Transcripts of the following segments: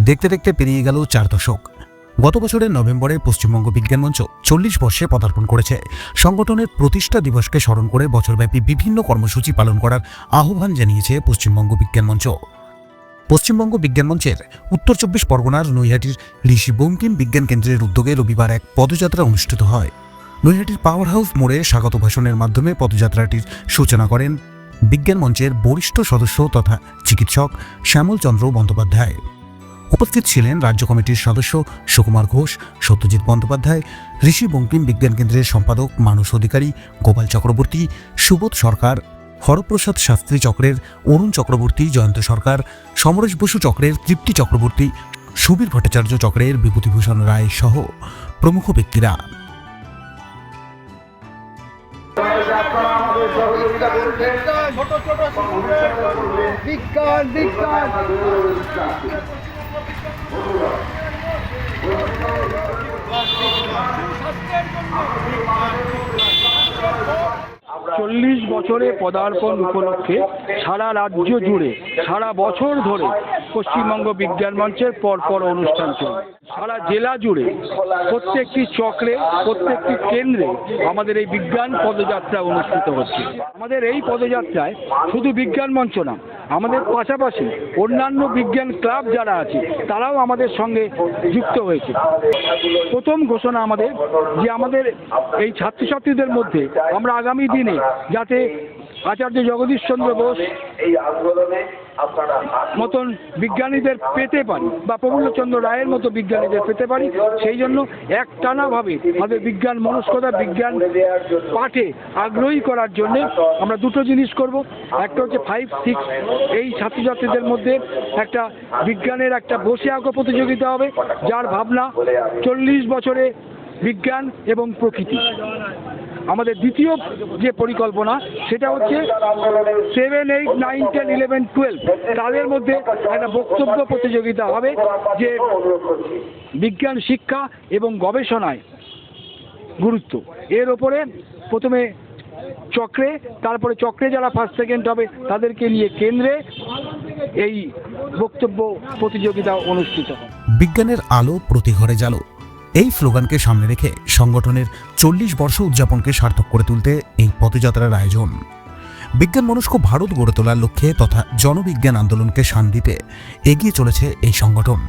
দেখতে দেখতে পেরিয়ে গেল 4 দশক। গত বছরের নভেম্বরে পশ্চিমবঙ্গ বিজ্ঞান মঞ্চ 40 বর্ষে পদার্পণ করেছে। সংগঠনের প্রতিষ্ঠা দিবসকে স্মরণ করে বছরব্যাপী বিভিন্ন কর্মসূচি পালন করার আহ্বান জানিয়েছে পশ্চিমবঙ্গ বিজ্ঞান মঞ্চ। পশ্চিমবঙ্গ বিজ্ঞান মঞ্চের উত্তর 24 পরগনার নৈহাটির ঋষি বঙ্কিম বিজ্ঞান কেন্দ্রের উদ্যোগে রবিবার এক পদযাত্রা অনুষ্ঠিত হয়। নৈহাটির পাওয়ার হাউস মোড়ে স্বাগত ভাষণের মাধ্যমে পদযাত্রাটির সূচনা করেন বিজ্ঞান মঞ্চের বরিষ্ঠ সদস্য তথা চিকিৎসক শ্যামল চন্দ্র বন্দ্যোপাধ্যায়। উপস্থিত ছিলেন রাজ্য কমিটির সদস্য সুকুমার ঘোষ, সত্যজিৎ বন্দ্যোপাধ্যায়, ঋষি বঙ্কিম বিজ্ঞান কেন্দ্রের সম্পাদক মানস অধিকারী, গোপাল চক্রবর্তী, সুবোধ সরকার, হরপ্রসাদ শাস্ত্রী চক্রের অরুণ চক্রবর্তী, জয়ন্ত সরকার, সমরেশ বসু চক্রের তৃপ্তি চক্রবর্তী, সুবীর ভট্টাচার্য চক্রের বিভূতিভূষণ রায় সহ প্রমুখ ব্যক্তিরা। চল্লিশ বছরে পদার্পণ উপলক্ষে সারা রাজ্য জুড়ে সারা বছর ধরে পশ্চিমবঙ্গ বিজ্ঞান মঞ্চের পরপর অনুষ্ঠান চলে। সারা জেলা জুড়ে প্রত্যেকটি চক্রে প্রত্যেকটি কেন্দ্রে আমাদের এই বিজ্ঞান পদযাত্রা অনুষ্ঠিত হচ্ছে। আমাদের এই পদযাত্রায় শুধু বিজ্ঞান মঞ্চ না, আমাদের পাশাপাশি অন্যান্য বিজ্ঞান ক্লাব যারা আছে তারাও আমাদের সঙ্গে যুক্ত হয়েছে। প্রথম ঘোষণা আমাদের যে আমাদের এই ছাত্রছাত্রীদের মধ্যে আমরা আগামী দিনে যাতে আচার্য জগদীশ চন্দ্র বোস মতন বিজ্ঞানীদের পেতে পারি বা প্রফুল্লচন্দ্র রায়ের মতো বিজ্ঞানীদের পেতে পারি, সেই জন্য একটানাভাবে আমাদের বিজ্ঞান মনস্কতা বিজ্ঞান পাঠে আগ্রহী করার জন্য আমরা দুটো জিনিস করব। একটা হচ্ছে 5-6 এই ছাত্রছাত্রীদের মধ্যে একটা বিজ্ঞানের একটা বসে আঁকো প্রতিযোগিতা হবে, যার ভাবনা 40 বছরে বিজ্ঞান এবং প্রকৃতি। আমাদের দ্বিতীয় যে পরিকল্পনা সেটা হচ্ছে 7, 8, 9, 10, 11, 12 তাদের মধ্যে একটা বক্তব্য প্রতিযোগিতা হবে যে বিজ্ঞান শিক্ষা এবং গবেষণায় গুরুত্ব। এর ওপরে প্রথমে চক্রে, তারপরে চক্রে যারা ফার্স্ট সেকেন্ড হবে তাদেরকে নিয়ে কেন্দ্রে এই বক্তব্য প্রতিযোগিতা অনুষ্ঠিত হবে। বিজ্ঞানের আলো প্রতি ঘরে জালো, এই স্লোগানকে সামনে রেখে সংগঠনের 40 বর্ষ উদযাপনকে সার্থক করে তুলতে এই পদযাত্রার আয়োজন। বিজ্ঞান মনস্ক ভারত গড়ে তোলার লক্ষ্যে তথা জনবিজ্ঞান আন্দোলনকে শান দিতে এগিয়ে চলেছে এই সংগঠন।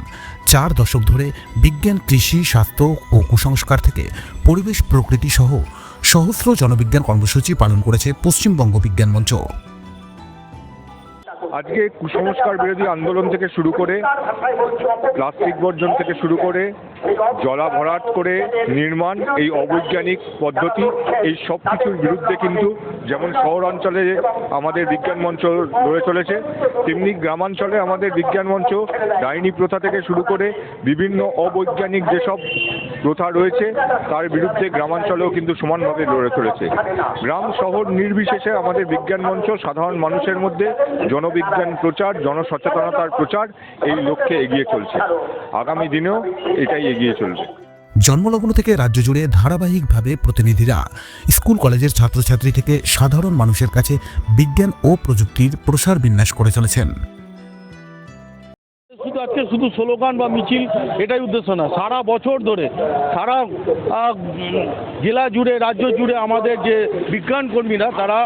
4 দশক ধরে বিজ্ঞান, কৃষি, স্বাস্থ্য ও কুসংস্কার থেকে পরিবেশ, প্রকৃতি সহ সহস্র জনবিজ্ঞান কর্মসূচি পালন করেছে পশ্চিমবঙ্গ বিজ্ঞান মঞ্চ। আজকে কুসংস্কার বিরোধী আন্দোলন থেকে শুরু করে প্লাস্টিক বর্জন থেকে শুরু করে জলা ভরাট করে নির্মাণ, এই অবৈজ্ঞানিক পদ্ধতি, এই সব কিছুর বিরুদ্ধে কিন্তু যেমন শহরাঞ্চলে আমাদের বিজ্ঞান মঞ্চ গড়ে চলেছে, তেমনি গ্রামাঞ্চলে আমাদের বিজ্ঞান মঞ্চ ডাইনি প্রথা থেকে শুরু করে বিভিন্ন অবৈজ্ঞানিক যেসব প্রথা রয়েছে তার বিরুদ্ধে গ্রামাঞ্চলেও কিন্তু সমানভাবে লড়ে চলেছে। গ্রাম শহর নির্বিশেষে আমাদের বিজ্ঞান মঞ্চ সাধারণ মানুষের মধ্যে জনবিজ্ঞান প্রচার, জনসচেতনতার প্রচার এই লক্ষ্যে এগিয়ে চলছে। আগামী দিনেও এটাই এগিয়ে চলবে। জন্মলগ্ন থেকে রাজ্য জুড়ে ধারাবাহিকভাবে প্রতিনিধিরা স্কুল কলেজের ছাত্রছাত্রী থেকে সাধারণ মানুষের কাছে বিজ্ঞান ও প্রযুক্তির প্রসার বিন্যাস করে চলেছেন। শুধু স্লোগান বা মিছিল এটাই উদ্দেশ্য না, সারা বছর ধরে সারা জেলা জুড়ে রাজ্য জুড়ে আমাদের যে বিজ্ঞান কর্মীরা তারা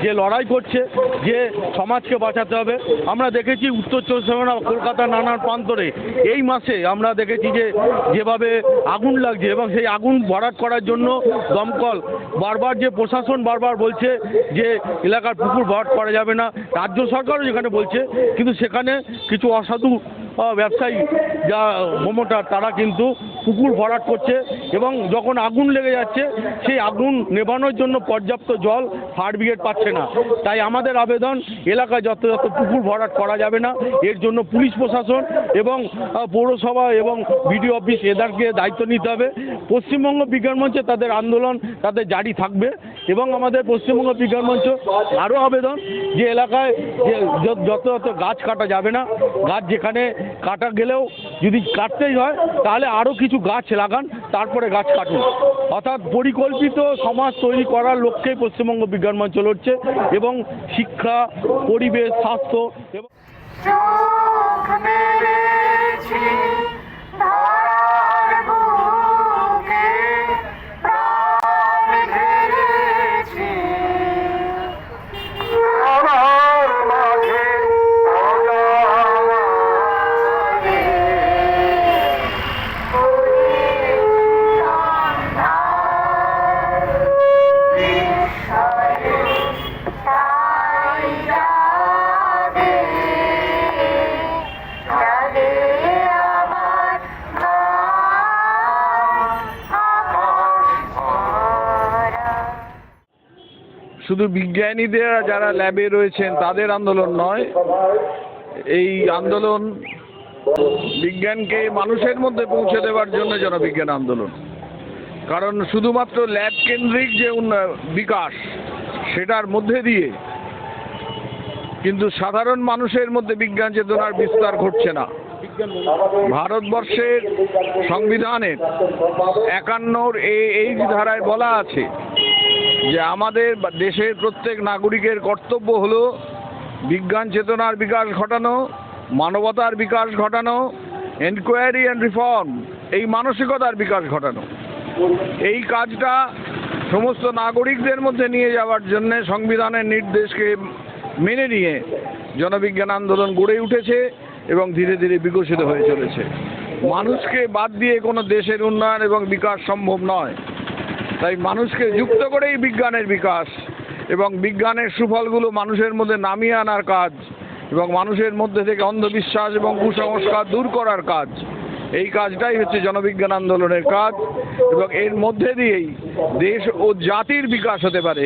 যে লড়াই করছে, যে সমাজকে বাঁচাতে হবে। আমরা দেখেছি উত্তর 24 পরগনা, কলকাতার নানান প্রান্তরে এই মাসে আমরা দেখেছি যে যেভাবে আগুন লাগছে এবং সেই আগুন ভরাট করার জন্য দমকল বারবার, যে প্রশাসন বারবার বলছে যে এলাকার পুকুর ভরাট করা যাবে না, রাজ্য সরকারও যেখানে বলছে, কিন্তু সেখানে কিছু অসাধু ব্যবসায়ী যা প্রমোটার তারা কিন্তু পুকুর ভরাট করছে এবং যখন আগুন লেগে যাচ্ছে সেই আগুন নেভানোর জন্য পর্যাপ্ত জল ফায়ার ব্রিগেড পাচ্ছে না। তাই আমাদের আবেদন, এলাকায় যত পুকুর ভরাট করা যাবে না, এর জন্য পুলিশ প্রশাসন এবং পৌরসভা এবং বিডিও অফিস এদেরকে দায়িত্ব নিতে হবে। পশ্চিমবঙ্গ বিজ্ঞান মঞ্চে তাদের আন্দোলন তাদের জারি থাকবে এবং আমাদের পশ্চিমবঙ্গ বিজ্ঞান মঞ্চ আরও আবেদন যে এলাকায় যত গাছ কাটা যাবে না, গাছ যেখানে কাটা গেলেও যদি কাটতেই হয় তাহলে আরও কিছু গাছ লাগান, তারপরে গাছ কাটুন। অর্থাৎ পরিকল্পিত সমাজ তৈরি করার লক্ষ্যেই পশ্চিমবঙ্গ বিজ্ঞান মঞ্চ লড়ছে এবং শিক্ষা, পরিবেশ, স্বাস্থ্য এবং ঢেলেছি ধরার বুকে প্রাণ ঢেলেছি আমার মাঝে অজামারে শুধু বিজ্ঞানীদের যারা ল্যাবে রয়েছেন তাদের আন্দোলন নয়, এই আন্দোলন বিজ্ঞানকে মানুষের মধ্যে পৌঁছে দেওয়ার জন্য জনবিজ্ঞান আন্দোলন। কারণ শুধুমাত্র ল্যাব কেন্দ্রিক যে বিকাশ সেটার মধ্যে দিয়ে কিন্তু সাধারণ মানুষের মধ্যে বিজ্ঞান চেতনার বিস্তার ঘটছে না। ভারতবর্ষের সংবিধানের 51 এই ধারায় বলা আছে যে আমাদের দেশের প্রত্যেক নাগরিকের কর্তব্য হলো বিজ্ঞান চেতনার বিকাশ ঘটানো, মানবতার বিকাশ ঘটানো, এনকোয়ারি অ্যান্ড রিফর্ম এই মানসিকতার বিকাশ ঘটানো। এই কাজটা সমস্ত নাগরিকদের মধ্যে নিয়ে যাওয়ার জন্য সংবিধানের নির্দেশকে মেনে নিয়ে জনবিজ্ঞান আন্দোলন গড়ে উঠেছে এবং ধীরে ধীরে বিকশিত হয়ে চলেছে। মানুষকে বাদ দিয়ে কোনো দেশের উন্নয়ন এবং বিকাশ সম্ভব নয়। তাই মানুষকে যুক্ত করেই বিজ্ঞানের বিকাশ এবং বিজ্ঞানের সুফলগুলো মানুষের মধ্যে নামিয়ে আনার কাজ এবং মানুষের মধ্যে থেকে অন্ধবিশ্বাস এবং কুসংস্কার দূর করার কাজ, এই কাজটাই হচ্ছে জনবিজ্ঞান আন্দোলনের কাজ। এবং এর মধ্যে দিয়েই দেশ ও জাতির বিকাশ হতে পারে,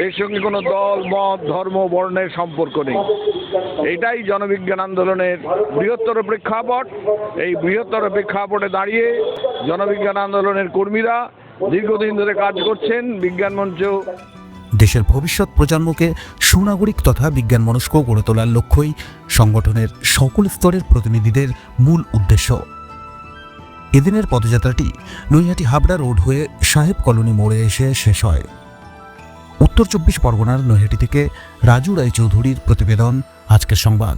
এর সঙ্গে কোনো দল মত ধর্ম বর্ণের সম্পর্ক নেই। এটাই জনবিজ্ঞান আন্দোলনের বৃহত্তর প্রেক্ষাপট। এই বৃহত্তর প্রেক্ষাপটে দাঁড়িয়ে জনবিজ্ঞান আন্দোলনের কর্মীরা দীর্ঘদিন ধরে কাজ করছেন। বিজ্ঞান মঞ্চ দেশের ভবিষ্যৎ প্রজন্মকে সুনাগরিক তথা বিজ্ঞান মনস্ক গড়ে তোলার লক্ষ্যই সংগঠনের সকল স্তরের প্রতিনিধিদের মূল উদ্দেশ্য। এদিনের পদযাত্রাটি নৈহাটি হাবড়া রোড হয়ে সাহেব কলোনি মোড়ে এসে শেষ হয়। উত্তর 24 পরগনার নৈহাটি থেকে রাজু রায়চৌধুরীর প্রতিবেদন, আজকের সংবাদ।